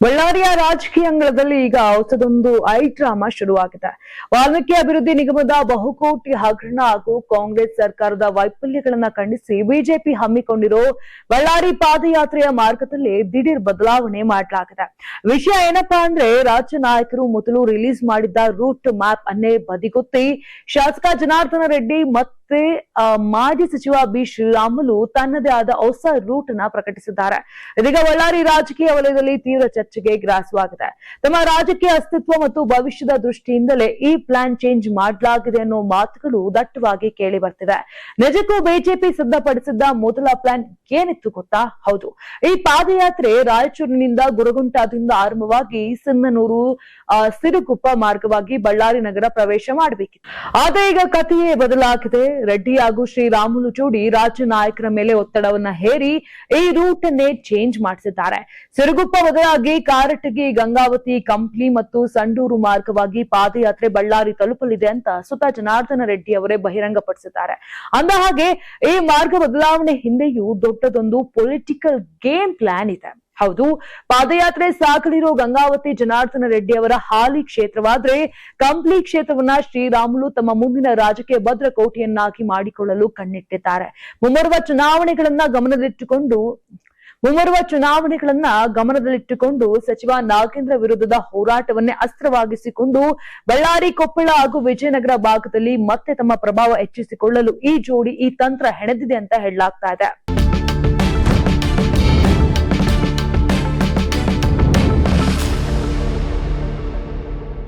ಬಳ್ಳಾರಿಯ ರಾಜಕೀಯ ಅಂಗಳದಲ್ಲಿ ಈಗ ಹೊಸದೊಂದು ಡ್ರಾಮಾ ಶುರುವಾಗಿದೆ. ವಾಲ್ಮೀಕಿ ಅಭಿವೃದ್ಧಿ ನಿಗಮದ ಬಹುಕೋಟಿ ಹಗರಣ ಹಾಗೂ ಕಾಂಗ್ರೆಸ್ ಸರ್ಕಾರದ ವೈಫಲ್ಯಗಳನ್ನ ಖಂಡಿಸಿ ಬಿಜೆಪಿ ಹಮ್ಮಿಕೊಂಡಿರೋ ಬಳ್ಳಾರಿ ಪಾದಯಾತ್ರೆಯ ಮಾರ್ಗದಲ್ಲಿ ದಿಢೀರ್ ಬದಲಾವಣೆ ಮಾಡಲಾಗಿದೆ. ವಿಷಯ ಏನಪ್ಪಾ ಅಂದ್ರೆ, ರಾಜ್ಯ ನಾಯಕರು ಮೊದಲು ರಿಲೀಸ್ ಮಾಡಿದ್ದ ರೂಟ್ ಮ್ಯಾಪ್ ಅನ್ನೇ ಬದಿಗೊತ್ತಿ ಶಾಸಕ ಜನಾರ್ದನ ರೆಡ್ಡಿ ಮತ್ತೆ ಮಾಜಿ ಸಚಿವ ಬಿ ಶ್ರೀರಾಮುಲು ತನ್ನದೇ ಆದ ಹೊಸ ರೂಟ್ ಅನ್ನ ಪ್ರಕಟಿಸಿದ್ದಾರೆ. ಇದೀಗ ಬಳ್ಳಾರಿ ರಾಜಕೀಯ ವಲಯದಲ್ಲಿ ತೀವ್ರ ಚರ್ಚೆಗೆ ಗ್ರಾಸವಾಗಿದೆ. ತಮ್ಮ ರಾಜಕೀಯ ಅಸ್ತಿತ್ವ ಮತ್ತು ಭವಿಷ್ಯದ ದೃಷ್ಟಿಯಿಂದಲೇ ಈ ಪ್ಲಾನ್ ಚೇಂಜ್ ಮಾಡಲಾಗಿದೆ ಅನ್ನೋ ಮಾತುಗಳು ದಟ್ಟವಾಗಿ ಕೇಳಿ ಬರ್ತಿವೆ. ನಿಜಕ್ಕೂ ಬಿಜೆಪಿ ಸಿದ್ಧಪಡಿಸಿದ್ದ ಮೊದಲ ಪ್ಲಾನ್ ಏನಿತ್ತು ಗೊತ್ತಾ? ಹೌದು, ಈ ಪಾದಯಾತ್ರೆ ರಾಯಚೂರಿನಿಂದ ಗುರಗುಂಟದಿಂದ ಆರಂಭವಾಗಿ ಸಿನ್ನನೂರು ಸಿರುಗುಪ್ಪ ಮಾರ್ಗವಾಗಿ ಬಳ್ಳಾರಿ ನಗರ ಪ್ರವೇಶ ಮಾಡಬೇಕಿತ್ತು. ಆದ್ರೆ ಈಗ ಕಥೆಯೇ ಬದಲಾಗಿದೆ. ರೆಡ್ಡಿ ಹಾಗೂ ಶ್ರೀರಾಮುಲು ಜೋಡಿ ರಾಜ್ಯ ನಾಯಕರ ಮೇಲೆ ಒತ್ತಡವನ್ನ ಹೇರಿ ಈ ರೂಟ್ ಅನ್ನೇ ಚೇಂಜ್ ಮಾಡಿಸಿದ್ದಾರೆ. ಸಿರುಗುಪ್ಪ ಬದಲಾಗಿ ಕಾರಟಗಿ, ಗಂಗಾವತಿ, ಕಂಪ್ಲಿ ಮತ್ತು ಸಂಡೂರು ಮಾರ್ಗವಾಗಿ ಪಾದಯಾತ್ರೆ ಬಳ್ಳಾರಿ ತಲುಪಲಿದೆ ಅಂತ ಸ್ವತಃ ಜನಾರ್ದನ ರೆಡ್ಡಿ ಅವರೇ ಬಹಿರಂಗಪಡಿಸಿದ್ದಾರೆ. ಅಂದ ಹಾಗೆ ಈ ಮಾರ್ಗ ಬದಲಾವಣೆ ಹಿಂದೆಯೂ ದೊಡ್ಡದೊಂದು ಪೊಲಿಟಿಕಲ್ ಗೇಮ್ ಪ್ಲಾನ್ ಇದೆ. ಹೌದು, ಪಾದಯಾತ್ರೆ ಸಾಗಲಿರೋ ಗಂಗಾವತಿ ಜನಾರ್ದನ ರೆಡ್ಡಿ ಅವರ ಹಾಲಿ ಕ್ಷೇತ್ರವಾದ್ರೆ ಕಂಪ್ಲಿ ಕ್ಷೇತ್ರವನ್ನ ಶ್ರೀರಾಮುಲು ತಮ್ಮ ಮುಂದಿನ ರಾಜಕೀಯ ಭದ್ರಕೋಟೆಯನ್ನಾಗಿ ಮಾಡಿಕೊಳ್ಳಲು ಕಣ್ಣಿಟ್ಟಿದ್ದಾರೆ. ಮುಂಬರುವ ಚುನಾವಣೆಗಳನ್ನ ಗಮನದಲ್ಲಿಟ್ಟುಕೊಂಡು ಸಚಿವ ನಾಗೇಂದ್ರ ವಿರುದ್ಧದ ಹೋರಾಟವನ್ನೇ ಅಸ್ತ್ರವಾಗಿಸಿಕೊಂಡು ಬಳ್ಳಾರಿ, ಕೊಪ್ಪಳ ಹಾಗೂ ವಿಜಯನಗರ ಭಾಗದಲ್ಲಿ ಮತ್ತೆ ತಮ್ಮ ಪ್ರಭಾವ ಹೆಚ್ಚಿಸಿಕೊಳ್ಳಲು ಈ ಜೋಡಿ ಈ ತಂತ್ರ ಹೆಣೆದಿದೆ ಅಂತ ಹೇಳಲಾಗ್ತಾ ಇದೆ.